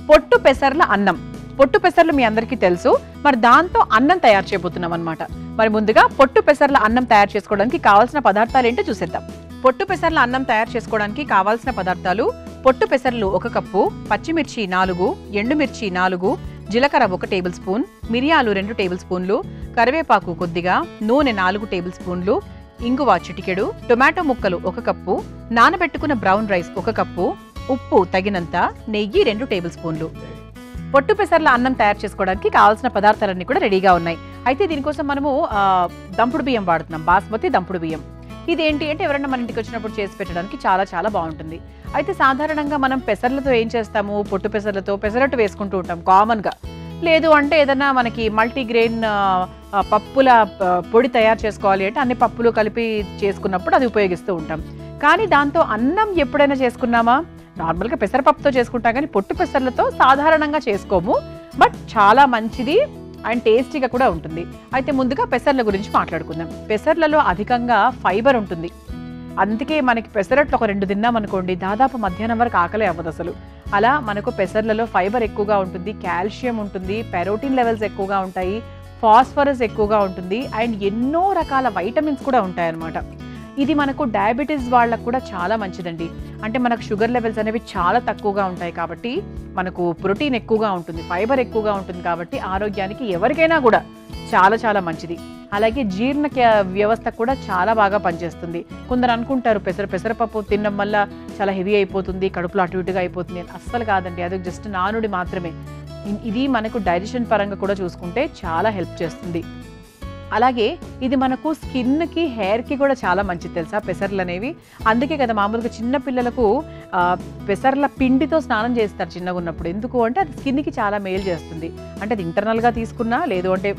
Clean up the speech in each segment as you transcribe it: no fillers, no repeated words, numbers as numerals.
పొట్టు పెసర్ల అన్నం. పొట్టు పెసర్లు మీ అందరికీ తెలుసు, మరి దాంతో అన్నం తయారు చేయబోతున్నాం అనమాట. మరి ముందుగా పొట్టు పెసర్ల అన్నం తయారు చేసుకోవడానికి కావాల్సిన పదార్థాలు ఏంటో చూసేద్దాం. పొట్టు పెసర్ల అన్నం తయారు చేసుకోవడానికి కావాల్సిన పదార్థాలు: పొట్టు పెసర్లు 1 కప్పు, పచ్చిమిర్చి 4, ఎండుమిర్చి 4, జీలకర్ర 1 టేబుల్ స్పూన్, మిరియాలు 2 టేబుల్ స్పూన్లు, కరివేపాకు కొద్దిగా, నూనె 4 టేబుల్ స్పూన్లు, ఇంగువ చిటికెడు, టొమాటో ముక్కలు 1 కప్పు, నానబెట్టుకున్న బ్రౌన్ రైస్ 1 కప్పు, ఉప్పు తగినంత, నెయ్యి 2 టేబుల్ స్పూన్లు. పొట్టు పెసర్ల అన్నం తయారు చేసుకోవడానికి కావాల్సిన పదార్థాలన్నీ కూడా రెడీగా ఉన్నాయి. అయితే దీనికోసం మనము దంపుడు బియ్యం వాడుతున్నాం, బాస్మతి దంపుడు బియ్యం. ఇదేంటి అంటే ఎవరైనా మన ఇంటికి వచ్చినప్పుడు చేసి పెట్టడానికి చాలా చాలా బాగుంటుంది. అయితే సాధారణంగా మనం పెసర్లతో ఏం చేస్తాము, పొట్టు పెసర్లతో పెసరట్టు వేసుకుంటూ ఉంటాం కామన్గా. లేదు అంటే ఏదైనా మనకి మల్టీగ్రెయిన్ పప్పుల పొడి తయారు చేసుకోవాలి అంటే అన్ని పప్పులు కలిపి చేసుకున్నప్పుడు అది ఉపయోగిస్తూ ఉంటాం. కానీ దాంతో అన్నం ఎప్పుడైనా చేసుకున్నామా? నార్మల్గా పెసరపప్పుతో చేసుకుంటాం, కానీ పొట్టు పెసర్లతో సాధారణంగా చేసుకోము. బట్ చాలా మంచిది అండ్ టేస్టీగా కూడా ఉంటుంది. అయితే ముందుగా పెసర్ల గురించి మాట్లాడుకుందాం. పెసర్లలో అధికంగా ఫైబర్ ఉంటుంది. అందుకే మనకి పెసరట్లు ఒక 2 తిన్నామనుకోండి, దాదాపు మధ్యాహ్నం వరకు ఆకలే అవ్వదు అసలు. అలా మనకు పెసర్లలో ఫైబర్ ఎక్కువగా ఉంటుంది, కాల్షియం ఉంటుంది, పెరోటిన్ లెవెల్స్ ఎక్కువగా ఉంటాయి, ఫాస్ఫరస్ ఎక్కువగా ఉంటుంది, అండ్ ఎన్నో రకాల వైటమిన్స్ కూడా ఉంటాయి అన్నమాట. ఇది మనకు డయాబెటీస్ వాళ్ళకు కూడా చాలా మంచిదండి. అంటే మనకు షుగర్ లెవెల్స్ అనేవి చాలా తక్కువగా ఉంటాయి కాబట్టి, మనకు ప్రోటీన్ ఎక్కువగా ఉంటుంది, ఫైబర్ ఎక్కువగా ఉంటుంది కాబట్టి ఆరోగ్యానికి ఎవరికైనా కూడా చాలా చాలా మంచిది. అలాగే జీర్ణ వ్యవస్థ కూడా చాలా బాగా పనిచేస్తుంది. కొందరు అనుకుంటారు పెసరపప్పు తినడం వల్ల చాలా హెవీ అయిపోతుంది, కడుపులో అటు ఇటుగా అయిపోతుంది అని. అస్సలు కాదండి, అది జస్ట్ నానుడి మాత్రమే. ఇది మనకు డైజెషన్ పరంగా కూడా చూసుకుంటే చాలా హెల్ప్ చేస్తుంది. అలాగే ఇది మనకు స్కిన్కి, హెయిర్కి కూడా చాలా మంచిది తెలుసా పెసర్లు అనేవి. అందుకే కదా మామూలుగా చిన్న పిల్లలకు పెసర్ల పిండితో స్నానం చేస్తారు చిన్నగా ఉన్నప్పుడు. ఎందుకు అంటే అది స్కిన్కి చాలా మేలు చేస్తుంది. అంటే అది ఇంటర్నల్గా తీసుకున్నా, లేదు అంటే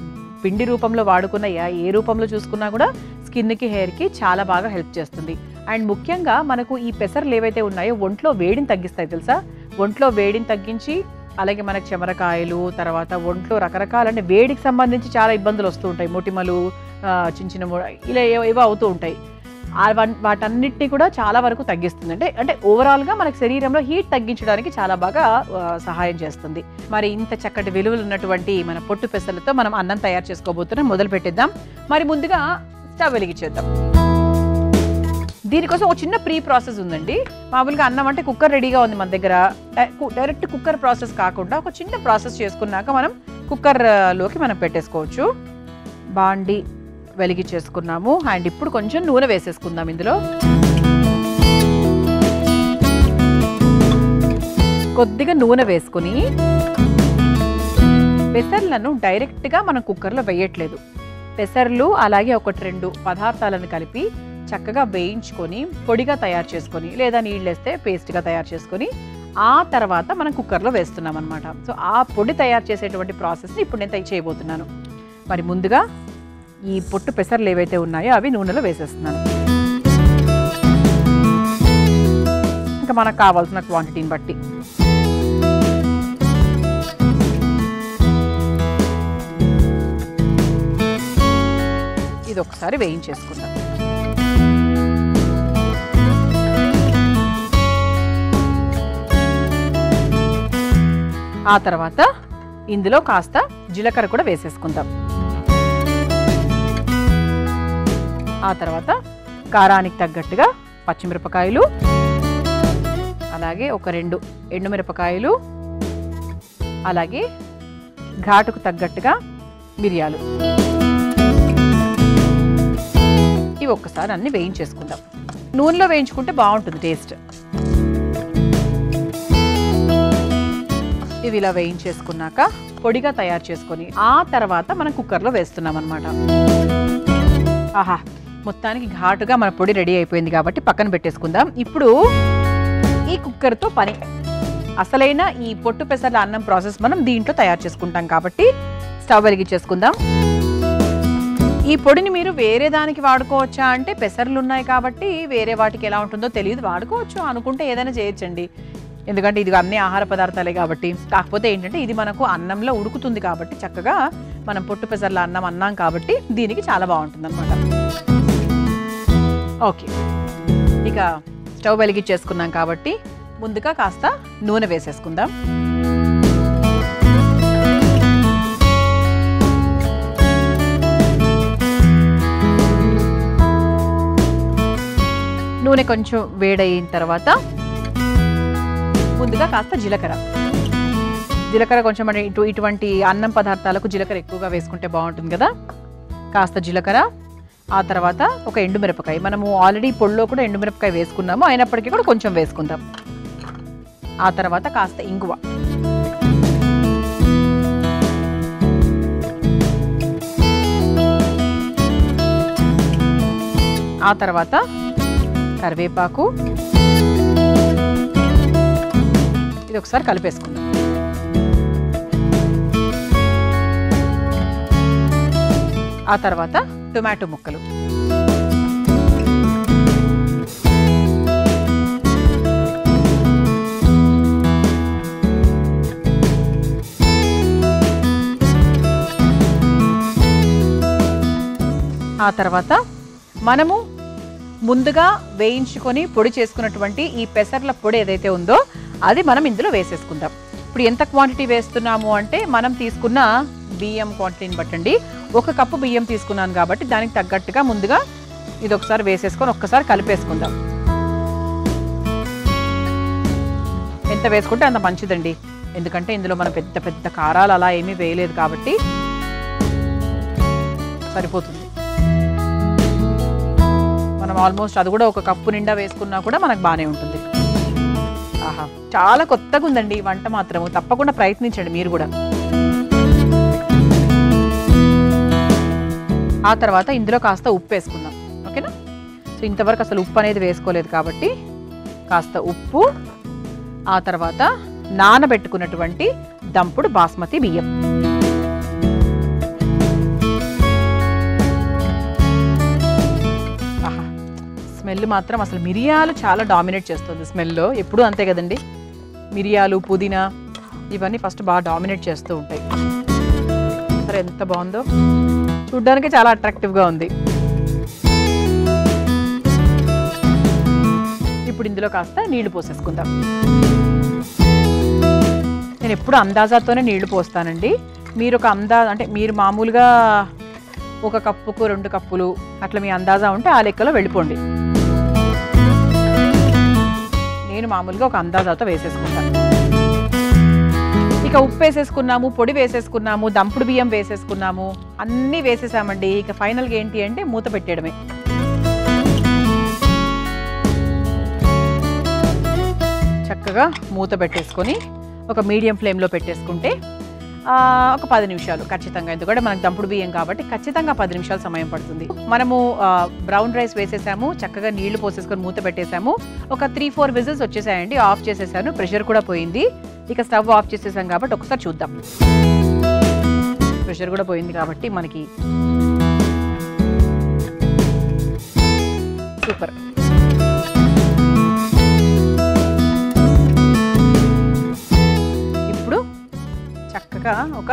పిండి రూపంలో వాడుకున్న, ఏ రూపంలో చూసుకున్నా కూడా స్కిన్కి, హెయిర్కి చాలా బాగా హెల్ప్ చేస్తుంది. అండ్ ముఖ్యంగా మనకు ఈ పెసర్లు ఏవైతే ఉన్నాయో ఒంట్లో వేడిని తగ్గిస్తాయి తెలుసా. ఒంట్లో వేడిని తగ్గించి, అలాగే మనకు చెమరకాయలు, తర్వాత ఒంట్లో రకరకాల అంటే వేడికి సంబంధించి చాలా ఇబ్బందులు వస్తూ ఉంటాయి, మొటిమలు, చిన్న ఇలా ఏవో అవుతూ ఉంటాయి. వాటన్నిటిని కూడా చాలా వరకు తగ్గిస్తుంది. అంటే ఓవరాల్గా మనకి శరీరంలో హీట్ తగ్గించడానికి చాలా బాగా సహాయం చేస్తుంది. మరి ఇంత చక్కటి విలువలు ఉన్నటువంటి మన పొట్టు పెసర్లతో మనం అన్నం తయారు చేసుకోబోతున్నాం. మొదలు పెట్టేద్దాం. మరి ముందుగా స్టవ్ వెలిగించేద్దాం. దీనికోసం ఒక చిన్న ప్రీ ప్రాసెస్ ఉందండి. మామూలుగా అన్నం అంటే కుక్కర్ రెడీగా ఉంది మన దగ్గర. డైరెక్ట్ కుక్కర్ ప్రాసెస్ కాకుండా ఒక చిన్న ప్రాసెస్ చేసుకున్నాక మనం కుక్కర్లోకి మనం పెట్టేసుకోవచ్చు. బాండి వెలిగించేసుకున్నాము. అండ్ ఇప్పుడు కొంచెం నూనె వేసేసుకుందాం. ఇందులో కొద్దిగా నూనె వేసుకుని, పెసర్లను డైరెక్ట్గా మనం కుక్కర్లో వేయట్లేదు. పెసర్లు అలాగే 1-2 పదార్థాలను కలిపి చక్కగా వేయించుకొని పొడిగా తయారు చేసుకొని, లేదా నీళ్ళు వేస్తే పేస్ట్గా తయారు చేసుకొని, ఆ తర్వాత మనం కుక్కర్లో వేస్తున్నాం అనమాట. సో ఆ పొడి తయారు చేసేటువంటి ప్రాసెస్ని ఇప్పుడు నేను చేయబోతున్నాను. మరి ముందుగా ఈ పొట్టు పెసర్లు ఏవైతే ఉన్నాయో అవి నూనెలో వేసేస్తున్నాను. ఇంకా మనకు కావాల్సిన క్వాంటిటీని బట్టి. ఇది ఒకసారి వేయించేసుకుందాం. ఆ తర్వాత ఇందులో కాస్త జీలకర్ర కూడా వేసేసుకుందాం. ఆ తర్వాత కారానికి తగ్గట్టుగా పచ్చిమిరపకాయలు, అలాగే 1-2 ఎండుమిరపకాయలు, అలాగే ఘాటుకు తగ్గట్టుగా మిరియాలు. ఇవి ఒక్కసారి అన్ని వేయించేసుకుందాం. నూనెలో వేయించుకుంటే బాగుంటుంది టేస్ట్. ఇవి ఇలా వేయించేసుకున్నాక పొడిగా తయారు చేసుకొని ఆ తర్వాత మనం కుక్కర్లో వేస్తున్నాం అనమాట. ఆహా, మొత్తానికి ఘాటుగా మన పొడి రెడీ అయిపోయింది కాబట్టి పక్కన పెట్టేసుకుందాం. ఇప్పుడు ఈ కుక్కర్తో పని, అసలైన ఈ పొట్టు పెసర్ల అన్నం ప్రాసెస్ మనం దీంట్లో తయారు చేసుకుంటాం కాబట్టి స్టవ్ వెలిగించేసుకుందాం. ఈ పొడిని మీరు వేరే దానికి వాడుకోవచ్చా అంటే, పెసర్లు ఉన్నాయి కాబట్టి వేరే వాటికి ఎలా ఉంటుందో తెలియదు, వాడుకోవచ్చు అనుకుంటే ఏదైనా చేయొచ్చండి. ఎందుకంటే ఇది అన్ని ఆహార పదార్థాలే కాబట్టి. కాకపోతే ఏంటంటే ఇది మనకు అన్నంలో ఉడుకుతుంది కాబట్టి చక్కగా మనం పొట్టు పెసర్ల అన్నం అన్నాం కాబట్టి దీనికి చాలా బాగుంటుంది అనమాట. ఓకే, ఇక స్టవ్ వెలిగించేసుకున్నాం కాబట్టి ముందుగా కాస్త నూనె వేసేసుకుందాం. నూనె కొంచెం వేడయిన తర్వాత ముందుగా కాస్త జీలకర్ర కొంచెం అంటే ఇటువంటి అన్నం పదార్థాలకు జీలకర్ర ఎక్కువగా వేసుకుంటే బాగుంటుంది కదా. కాస్త జీలకర్ర, ఆ తర్వాత ఒక ఎండుమిరపకాయ. మనము ఆల్రెడీ పొడిలో కూడా ఎండుమిరపకాయ వేసుకున్నాము, అయినప్పటికీ కూడా కొంచెం వేసుకుందాం. ఆ తర్వాత కాస్త ఇంగువ, ఆ తర్వాత కరివేపాకు. ఇది ఒకసారి కలిపేసుకుందాం. ఆ తర్వాత టొమాటో ముక్కలు, ఆ తర్వాత మనము ముందుగా వేయించుకొని పొడి చేసుకున్నటువంటి ఈ పెసర్ల పొడి ఏదైతే ఉందో అది మనం ఇందులో వేసేసుకుందాం. ఇప్పుడు ఎంత క్వాంటిటీ వేస్తున్నాము అంటే మనం తీసుకున్న బియ్యం క్వాంటిటీని బట్టండి. 1 కప్పు బియ్యం తీసుకున్నాను కాబట్టి దానికి తగ్గట్టుగా ముందుగా ఇది ఒకసారి వేసేసుకొని ఒక్కసారి కలిపేసుకుందాం. ఎంత వేసుకుంటే అంత మంచిదండి, ఎందుకంటే ఇందులో మనం పెద్ద పెద్ద కారాలు అలా ఏమీ వేయలేదు కాబట్టి సరిపోతుంది. మనం ఆల్మోస్ట్ అది కూడా 1 కప్పు నిండా వేసుకున్నా కూడా మనకు బాగానే ఉంటుంది. ఆహా, చాలా కొత్తగా ఉందండి ఈ వంట మాత్రము. తప్పకుండా ప్రయత్నించండి మీరు కూడా. ఆ తర్వాత ఇందులో కాస్త ఉప్పు వేసుకుందాం, ఓకేనా. సో ఇంతవరకు అసలు ఉప్పు అనేది వేసుకోలేదు కాబట్టి కాస్త ఉప్పు, ఆ తర్వాత నానబెట్టుకున్నటువంటి దంపుడు బాస్మతి బియ్యం. ఆహా, స్మెల్ మాత్రం అసలు మిరియాలు చాలా డామినేట్ చేస్తుంది స్మెల్లో. ఎప్పుడూ అంతే కదండి, మిరియాలు, పుదీనా ఇవన్నీ ఫస్ట్ బాగా డామినేట్ చేస్తూ ఉంటాయి. సరే, ఎంత బాగుందో, చూడ్డానికి చాలా అట్రాక్టివ్గా ఉంది. ఇప్పుడు ఇందులో కాస్త నీళ్లు పోసేసుకుందాం. నేను ఎప్పుడు అందాజాతోనే నీళ్లు పోస్తానండి. మీరు ఒక అంటే మీరు మామూలుగా 1 కప్పుకు 2 కప్పులు అట్లా మీ అందాజా ఉంటే ఆ లెక్కలో వెళ్ళిపోండి. నేను మామూలుగా ఒక అందాజాతో వేసేసుకుంటాను. ఇక ఉప్పు వేసేసుకున్నాము, పొడి వేసేసుకున్నాము, దంపుడు బియ్యం వేసేసుకున్నాము, అన్నీ వేసేసామండి. ఇక ఫైనల్గా ఏంటి అంటే మూత పెట్టేయడమే. చక్కగా మూత పెట్టేసుకొని ఒక మీడియం ఫ్లేమ్లో పెట్టేసుకుంటే ఒక 10 నిమిషాలు ఖచ్చితంగా, ఎందుకంటే మనకు దంపుడు బియ్యం కాబట్టి ఖచ్చితంగా 10 నిమిషాలు సమయం పడుతుంది. మనము బ్రౌన్ రైస్ వేసేసాము, చక్కగా నీళ్లు పోసేసుకొని మూత పెట్టేసాము. ఒక 3-4 విజిల్స్ వచ్చేసాయండి. ఆఫ్ చేసేసాను, ప్రెషర్ కూడా పోయింది. ఇక స్టవ్ ఆఫ్ చేసేసాం కాబట్టి ఒకసారి చూద్దాం. ప్రెషర్ కూడా పోయింది కాబట్టి మనకి సూపర్. ఇప్పుడు చక్కగా ఒక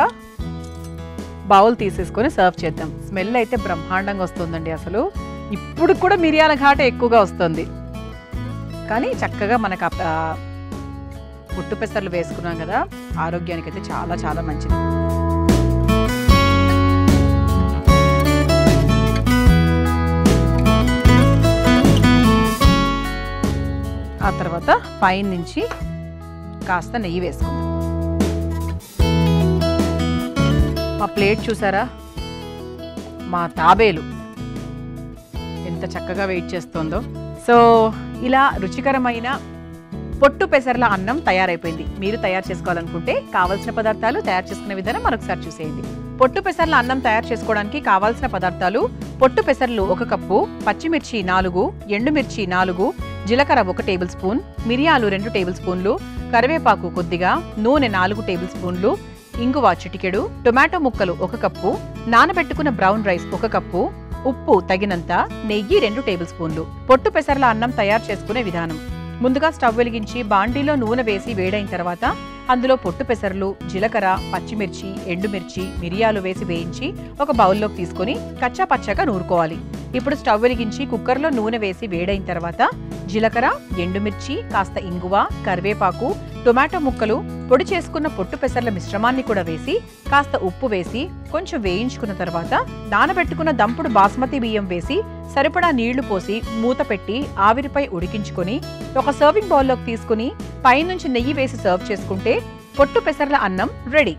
బౌల్ తీసేసుకొని సర్వ్ చేద్దాం. స్మెల్ అయితే బ్రహ్మాండంగా వస్తుందండి. అసలు ఇప్పుడు కూడా మిరియాల ఘాట ఎక్కువగా వస్తుంది, కానీ చక్కగా మనకు పుట్టు పెసర్లు వేసుకున్నాం కదా, ఆరోగ్యానికి అయితే చాలా చాలా మంచిది. ఆ తర్వాత పైన నుంచి కాస్త నెయ్యి వేసుకుందాం. మా ప్లేట్ చూసారా, మా తాబేలు ఎంత చక్కగా వెయిట్ చేస్తుందో. సో ఇలా రుచికరమైన పొట్టు పెసర్ల అన్నం తయారైపోయింది. మీరు తయారు చేసుకోవాలనుకుంటే కావాల్సిన పదార్థాలు, తయారు చేసుకునే విధానం మరొకసారి చూసేయండి. పొట్టు పెసర్ల అన్నం తయారు చేసుకోవడానికి కావాల్సిన పదార్థాలు: పొట్టు పెసర్లు 1 కప్పు, పచ్చిమిర్చి 4, ఎండుమిర్చి 4, జీలకర్ర 1 టేబుల్ స్పూన్, మిరియాలు 2 టేబుల్ స్పూన్లు, కరివేపాకు కొద్దిగా, నూనె 4 టేబుల్ స్పూన్లు, ఇంగువ చిటికెడు, టొమాటో ముక్కలు 1 కప్పు, నానబెట్టుకున్న బ్రౌన్ రైస్ 1 కప్పు, ఉప్పు తగినంత, నెయ్యి 2 టేబుల్ స్పూన్లు. పొట్టు పెసర్ల అన్నం తయారు చేసుకునే విధానం: ముందుగా స్టవ్ వెలిగించి బాండీలో నూనె వేసి వేడైన తర్వాత అందులో పొట్టు పెసర్లు, జీలకర్ర, పచ్చిమిర్చి, ఎండుమిర్చి, మిరియాలు వేసి వేయించి ఒక బౌల్లోకి తీసుకొని కచ్చా పచ్చగా నూరుకోవాలి. ఇప్పుడు స్టవ్ వెలిగించి కుక్కర్లో నూనె వేసి వేడైన తర్వాత జీలకర్ర, ఎండుమిర్చి, కాస్త ఇంగువ, కరివేపాకు, టొమాటో ముక్కలు, పొడి చేసుకున్న పొట్టు పెసర్ల మిశ్రమాన్ని కూడా వేసి కాస్త ఉప్పు వేసి కొంచెం వేయించుకున్న తర్వాత నానబెట్టుకున్న దంపుడు బాస్మతి బియ్యం వేసి సరిపడా నీళ్లు పోసి మూత పెట్టి ఆవిరిపై ఉడికించుకొని ఒక సర్వింగ్ బౌల్లోకి తీసుకుని పైనుంచి నెయ్యి వేసి సర్వ్ చేసుకుంటే పొట్టు పెసర్ల అన్నం రెడీ.